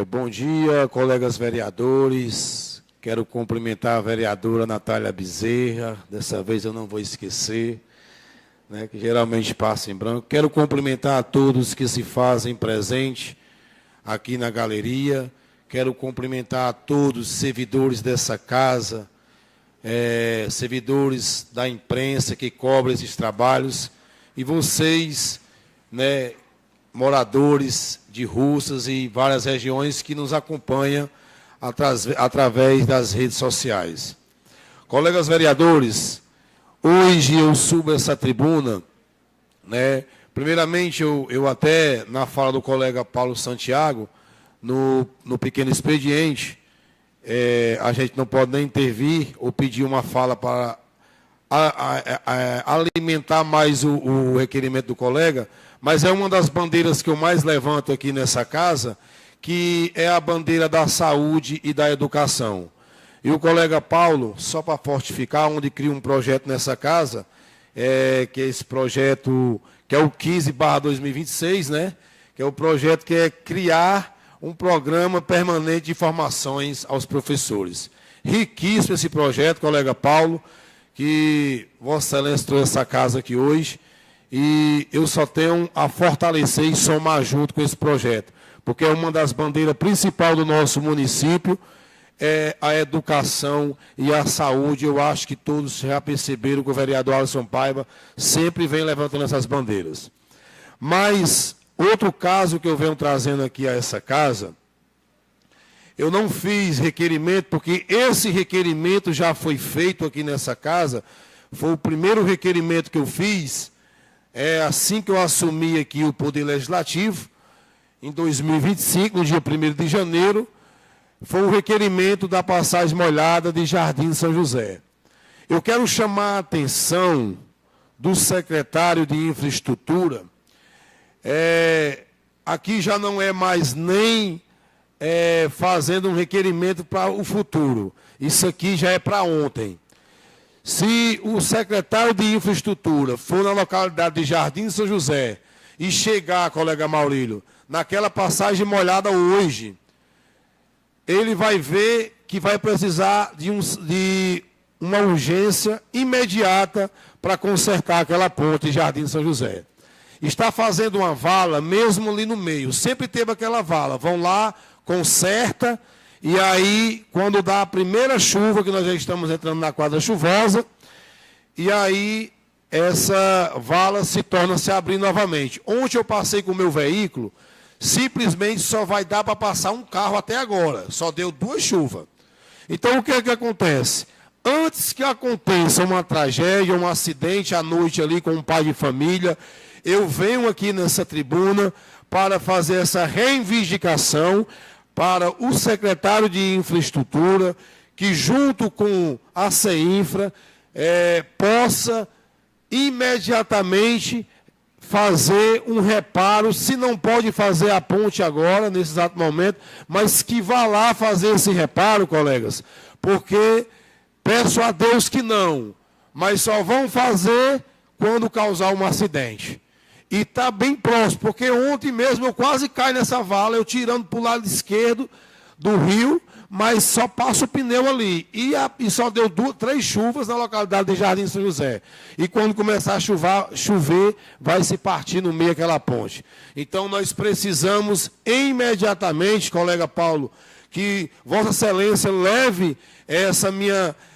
Bom dia, colegas vereadores. Quero cumprimentar a vereadora Natália Bezerra. Dessa vez eu não vou esquecer, né, que geralmente passa em branco. Quero cumprimentar a todos que se fazem presente aqui na galeria. Quero cumprimentar a todos os servidores dessa casa, servidores da imprensa que cobrem esses trabalhos. E vocês, né, moradores de Russas e várias regiões que nos acompanham através das redes sociais. Colegas vereadores, hoje eu subo essa tribuna, né? Primeiramente, eu até, na fala do colega Paulo Santiago, no pequeno expediente, a gente não pode nem intervir ou pedir uma fala para alimentar mais o requerimento do colega, mas é uma das bandeiras que eu mais levanto aqui nessa casa, que é a bandeira da saúde e da educação. E o colega Paulo, só para fortificar, onde cria um projeto nessa casa, que é esse projeto, que é o 15/2026, né? Que é o projeto que é criar um programa permanente de formações aos professores. Riquíssimo esse projeto, colega Paulo, que Vossa Excelência trouxe essa casa aqui hoje, e eu só tenho a fortalecer e somar junto com esse projeto, porque é uma das bandeiras principais do nosso município, é a educação e a saúde. Eu acho que todos já perceberam que o vereador Alisson Paiva sempre vem levantando essas bandeiras. Mas, outro caso que eu venho trazendo aqui a essa casa, eu não fiz requerimento, porque esse requerimento já foi feito aqui nessa casa, foi o primeiro requerimento que eu fiz, assim que eu assumi aqui o Poder Legislativo, em 2025, no dia 1º de janeiro, foi o requerimento da passagem molhada de Jardim de São José. Eu quero chamar a atenção do secretário de Infraestrutura, aqui já não é mais nem fazendo um requerimento para o futuro, isso aqui já é para ontem. Se o secretário de Infraestrutura for na localidade de Jardim de São José e chegar, colega Maurílio, naquela passagem molhada hoje, ele vai ver que vai precisar de uma urgência imediata para consertar aquela ponte de Jardim de São José. Está fazendo uma vala mesmo ali no meio, sempre teve aquela vala, vão lá, conserta. E aí, quando dá a primeira chuva, que nós já estamos entrando na quadra chuvosa, e aí essa vala se torna a se abrir novamente. Ontem eu passei com o meu veículo, simplesmente só vai dar para passar um carro até agora, só deu 2 chuvas. Então o que é que acontece? Antes que aconteça uma tragédia, um acidente à noite ali com um pai de família, eu venho aqui nessa tribuna para fazer essa reivindicação para o secretário de Infraestrutura, que junto com a CEINFRA possa imediatamente fazer um reparo, se não pode fazer a ponte agora, nesse exato momento, mas que vá lá fazer esse reparo, colegas, porque peço a Deus que não, mas só vão fazer quando causar um acidente. E está bem próximo, porque ontem mesmo eu quase caí nessa vala, eu tirando para o lado esquerdo do rio, mas só passa o pneu ali. E só deu 3 chuvas na localidade de Jardim São José. E quando começar a chover, vai se partir no meio aquela ponte. Então nós precisamos imediatamente, colega Paulo, que Vossa Excelência leve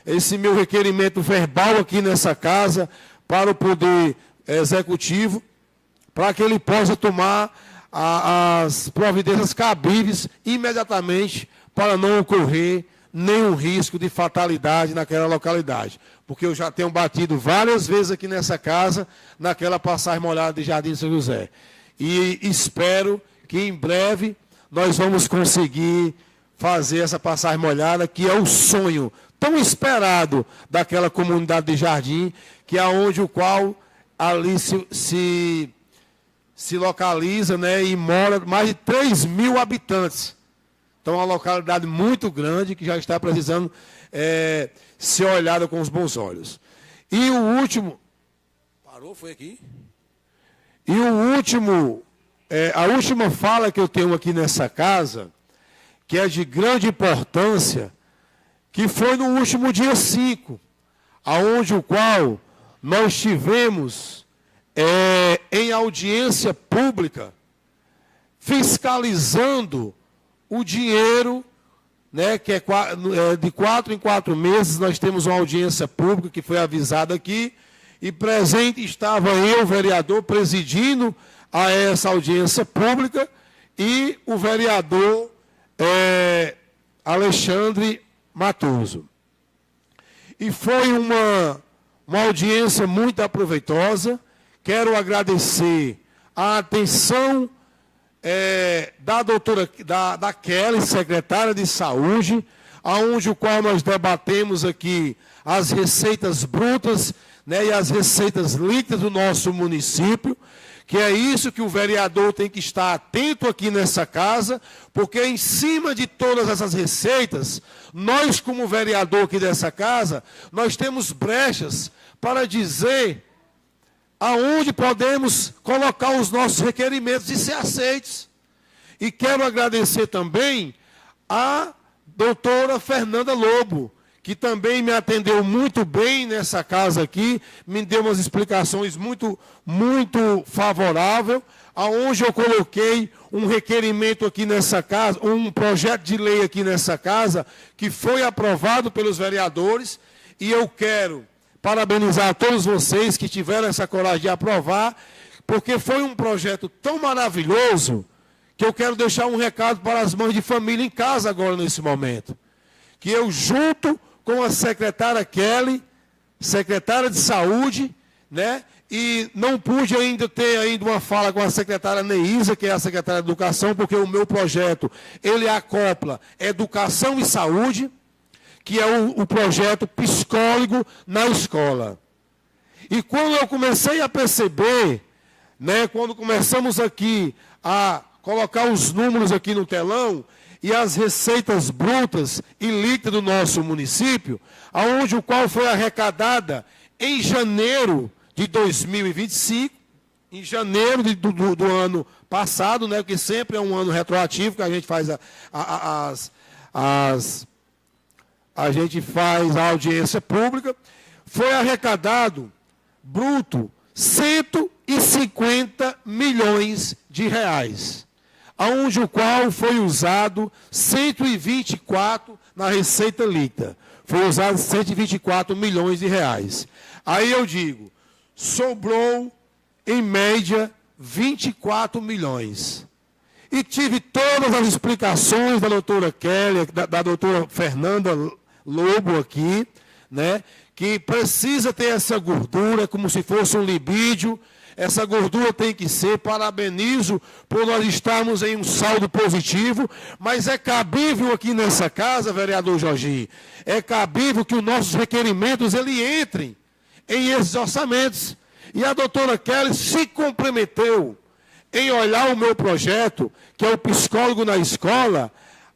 esse meu requerimento verbal aqui nessa casa para o Poder Executivo, para que ele possa tomar as providências cabíveis imediatamente para não ocorrer nenhum risco de fatalidade naquela localidade. Porque eu já tenho batido várias vezes aqui nessa casa, naquela passagem molhada de Jardim de São José. E espero que em breve nós vamos conseguir fazer essa passagem molhada, que é o sonho tão esperado daquela comunidade de Jardim, que é onde o qual ali se localiza, né, e mora mais de 3.000 habitantes. Então, é uma localidade muito grande que já está precisando ser olhada com os bons olhos. E o último... Parou? Foi aqui? E o último a última fala que eu tenho aqui nessa casa, que é de grande importância, que foi no último dia 5, aonde o qual nós tivemos em audiência pública, fiscalizando o dinheiro, né, que de 4 em 4 meses, nós temos uma audiência pública que foi avisada aqui, e presente estava eu, vereador, presidindo a essa audiência pública, e o vereador Alexandre Matoso. E foi uma audiência muito aproveitosa. Quero agradecer a atenção da doutora da Kelly, secretária de Saúde, aonde o qual nós debatemos aqui as receitas brutas, né, e as receitas líquidas do nosso município, que é isso que o vereador tem que estar atento aqui nessa casa, porque em cima de todas essas receitas, nós como vereador aqui dessa casa, nós temos brechas para dizer aonde podemos colocar os nossos requerimentos e ser aceitos. E quero agradecer também a doutora Fernanda Lobo, que também me atendeu muito bem nessa casa aqui, me deu umas explicações muito favoráveis, aonde eu coloquei um requerimento aqui nessa casa, um projeto de lei aqui nessa casa, que foi aprovado pelos vereadores, e eu quero parabenizar a todos vocês que tiveram essa coragem de aprovar, porque foi um projeto tão maravilhoso, que eu quero deixar um recado para as mães de família em casa agora, nesse momento. Que eu, junto com a secretária Kelly, secretária de Saúde, né? E não pude ainda ter uma fala com a secretária Neísa, que é a secretária de Educação, porque o meu projeto, ele acopla Educação e Saúde, que é o projeto Psicólogo na Escola. E quando eu comecei a perceber, né, quando começamos aqui a colocar os números aqui no telão, e as receitas brutas e líquidas do nosso município, aonde o qual foi arrecadada em janeiro de 2025, em janeiro do ano passado, né, que sempre é um ano retroativo, que a gente faz a gente faz a audiência pública, foi arrecadado, bruto, 150 milhões de reais. Aonde o qual foi usado 124 na receita líquida. Foi usado 124 milhões de reais. Aí eu digo, sobrou, em média, 24 milhões. E tive todas as explicações da doutora Kelly, da doutora Fernanda Lobo aqui, né, que precisa ter essa gordura como se fosse um libídio. Essa gordura tem que ser, parabenizo por nós estarmos em um saldo positivo, mas é cabível aqui nessa casa, vereador Jorginho, é cabível que os nossos requerimentos entrem em esses orçamentos. E a doutora Kelly se comprometeu em olhar o meu projeto, que é o Psicólogo na Escola,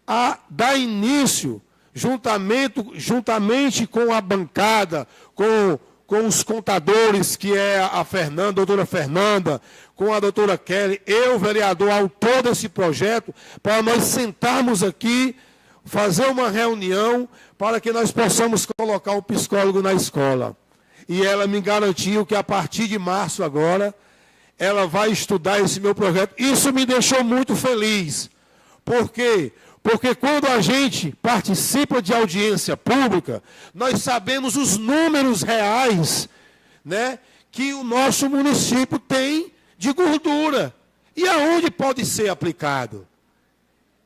a dar início, juntamente com a bancada, com os contadores, que é a Fernanda, a doutora Fernanda, com a doutora Kelly, eu, vereador, autor desse projeto, para nós sentarmos aqui, fazer uma reunião, para que nós possamos colocar o psicólogo na escola. E ela me garantiu que a partir de março agora, ela vai estudar esse meu projeto. Isso me deixou muito feliz. Por quê? Porque quando a gente participa de audiência pública, nós sabemos os números reais, né, que o nosso município tem de gordura. E aonde pode ser aplicado?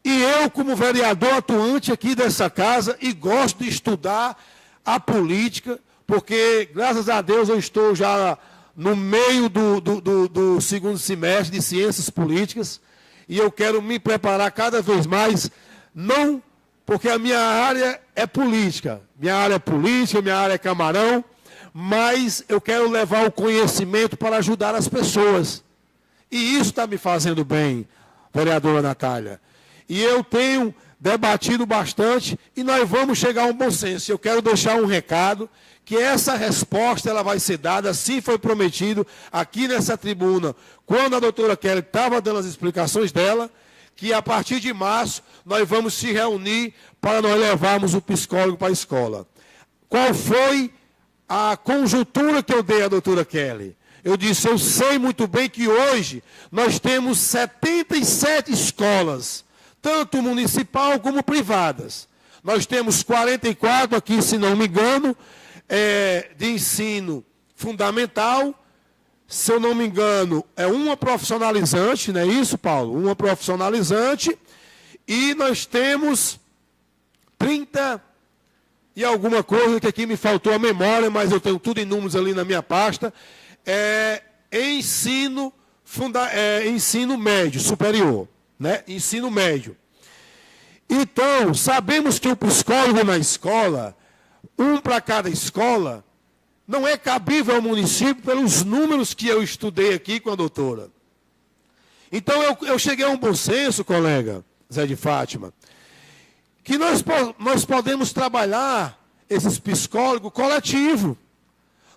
E eu, como vereador atuante aqui dessa casa, e gosto de estudar a política, porque, graças a Deus, eu estou já no meio do segundo semestre de Ciências Políticas, e eu quero me preparar cada vez mais, não porque a minha área é política, minha área é camarão, mas eu quero levar o conhecimento para ajudar as pessoas. E isso está me fazendo bem, vereadora Natália. E eu tenho debatido bastante e nós vamos chegar a um bom senso. Eu quero deixar um recado, que essa resposta ela vai ser dada, assim foi prometido aqui nessa tribuna, quando a doutora Kelly estava dando as explicações dela, que a partir de março nós vamos se reunir para nós levarmos o psicólogo para a escola. Qual foi a conjuntura que eu dei à doutora Kelly? Eu disse, eu sei muito bem que hoje nós temos 77 escolas, tanto municipal como privadas. Nós temos 44 aqui, se não me engano, de ensino fundamental. Se eu não me engano, é uma profissionalizante, não é isso, Paulo? Uma profissionalizante. E nós temos 30 e alguma coisa que aqui me faltou a memória, mas eu tenho tudo em números ali na minha pasta. Ensino médio, superior, né? Ensino médio. Então, sabemos que o psicólogo na escola, um para cada escola, não é cabível ao município pelos números que eu estudei aqui com a doutora. Então, eu cheguei a um bom senso, colega Zé de Fátima, que nós podemos trabalhar esses psicólogos coletivo.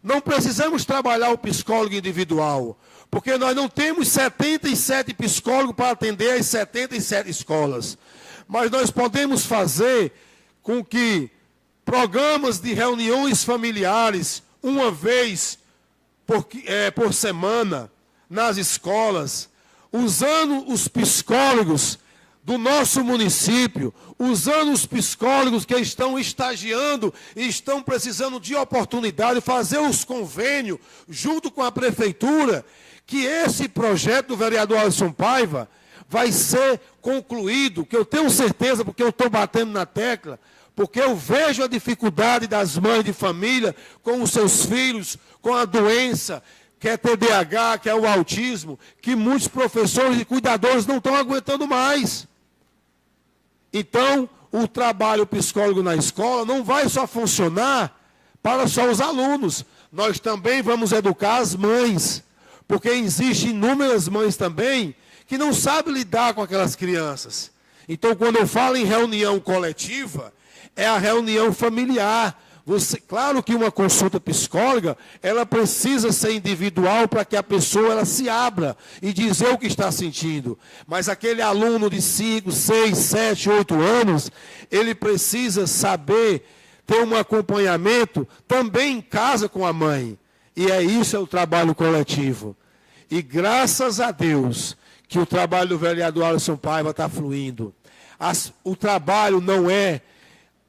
Não precisamos trabalhar o psicólogo individual, porque nós não temos 77 psicólogos para atender as 77 escolas. Mas nós podemos fazer com que programas de reuniões familiares, uma vez por semana, nas escolas, usando os psicólogos do nosso município, usando os psicólogos que estão estagiando e estão precisando de oportunidade, fazer os convênios junto com a prefeitura, que esse projeto do vereador Alisson Paiva vai ser concluído, que eu tenho certeza, porque eu estou batendo na tecla, porque eu vejo a dificuldade das mães de família com os seus filhos, com a doença, que é TDAH, que é o autismo, que muitos professores e cuidadores não estão aguentando mais. Então, o trabalho psicólogo na escola não vai só funcionar para só os alunos. Nós também vamos educar as mães, porque existem inúmeras mães também que não sabem lidar com aquelas crianças. Então, quando eu falo em reunião coletiva, é a reunião familiar. Claro que uma consulta psicóloga, ela precisa ser individual para que a pessoa ela se abra e dizer o que está sentindo. Mas aquele aluno de 5, 6, 7, 8 anos, ele precisa saber ter um acompanhamento também em casa com a mãe. E isso é o trabalho coletivo. E graças a Deus que o trabalho do vereador Alisson Paiva está fluindo. O trabalho não é...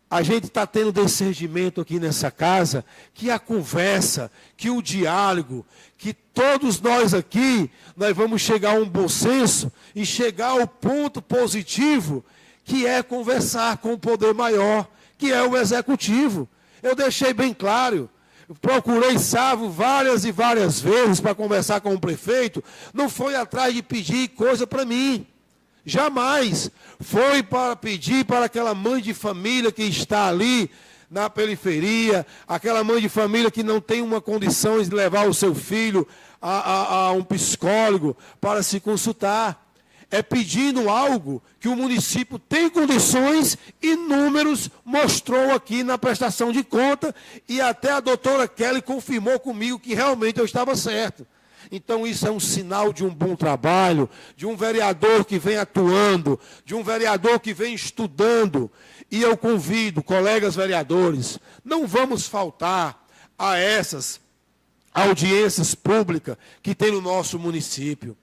A gente está tendo discernimento aqui nessa casa, que a conversa, que o diálogo, que todos nós aqui, nós vamos chegar a um bom senso e chegar ao ponto positivo, que é conversar com o poder maior, que é o executivo. Eu deixei bem claro, procurei Sávio várias e várias vezes para conversar com o prefeito, não foi atrás de pedir coisa para mim. Jamais foi para pedir para aquela mãe de família que está ali na periferia, aquela mãe de família que não tem uma condição de levar o seu filho a um psicólogo para se consultar. É pedindo algo que o município tem condições e números mostrou aqui na prestação de conta e até a doutora Kelly confirmou comigo que realmente eu estava certo. Então isso é um sinal de um bom trabalho, de um vereador que vem atuando, de um vereador que vem estudando. E eu convido, colegas vereadores, não vamos faltar a essas audiências públicas que tem no nosso município,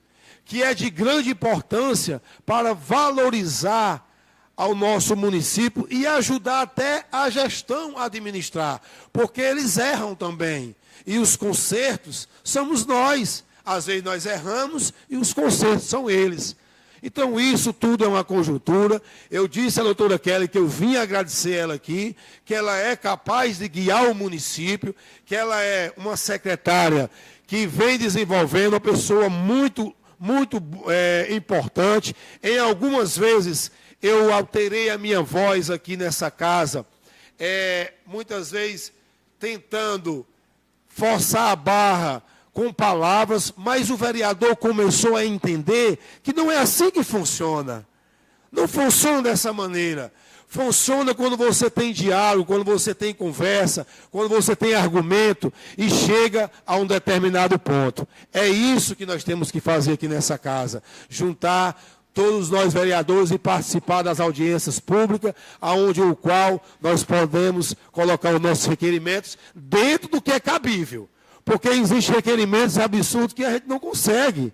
que é de grande importância para valorizar ao nosso município e ajudar até a gestão a administrar, porque eles erram também. E os consertos somos nós. Às vezes nós erramos e os consertos são eles. Então isso tudo é uma conjuntura. Eu disse à doutora Kelly que eu vim agradecer ela aqui, que ela é capaz de guiar o município, que ela é uma secretária que vem desenvolvendo, uma pessoa muito importante. Em algumas vezes eu alterei a minha voz aqui nessa casa, muitas vezes tentando forçar a barra com palavras, mas o vereador começou a entender que não é assim que funciona. Não funciona dessa maneira. Funciona quando você tem diálogo, quando você tem conversa, quando você tem argumento e chega a um determinado ponto. É isso que nós temos que fazer aqui nessa casa. Juntar todos nós vereadores e participar das audiências públicas, aonde o qual nós podemos colocar os nossos requerimentos dentro do que é cabível. Porque existem requerimentos absurdos que a gente não consegue,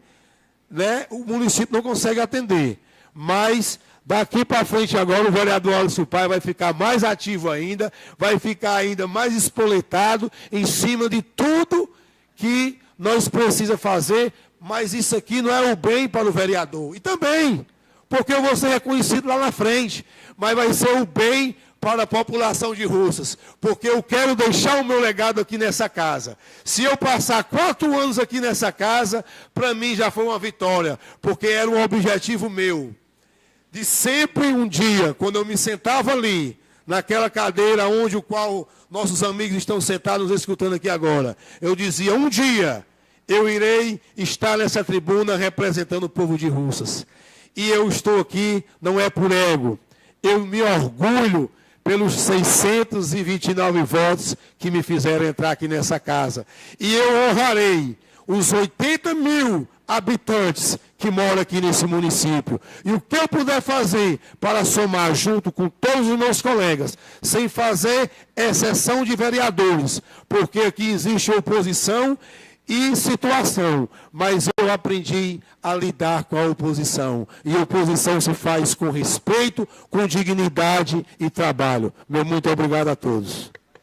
né? O município não consegue atender. Mas daqui para frente agora o vereador Alisson Paes vai ficar mais ativo ainda, vai ficar ainda mais espoletado em cima de tudo que nós precisamos fazer, mas isso aqui não é o bem para o vereador. E também, porque eu vou ser reconhecido lá na frente, mas vai ser o bem para a população de Russas, porque eu quero deixar o meu legado aqui nessa casa. Se eu passar 4 anos aqui nessa casa, para mim já foi uma vitória, porque era um objetivo meu. De sempre um dia, quando eu me sentava ali, naquela cadeira onde o qual nossos amigos estão sentados nos escutando aqui agora, eu dizia, um dia eu irei estar nessa tribuna representando o povo de Russas. E eu estou aqui, não é por ego, eu me orgulho pelos 629 votos que me fizeram entrar aqui nessa casa. E eu honrarei os 80 mil habitantes que moram aqui nesse município. E o que eu puder fazer para somar junto com todos os meus colegas, sem fazer exceção de vereadores, porque aqui existe oposição e situação, mas eu aprendi a lidar com a oposição. E a oposição se faz com respeito, com dignidade e trabalho. Meu muito obrigado a todos.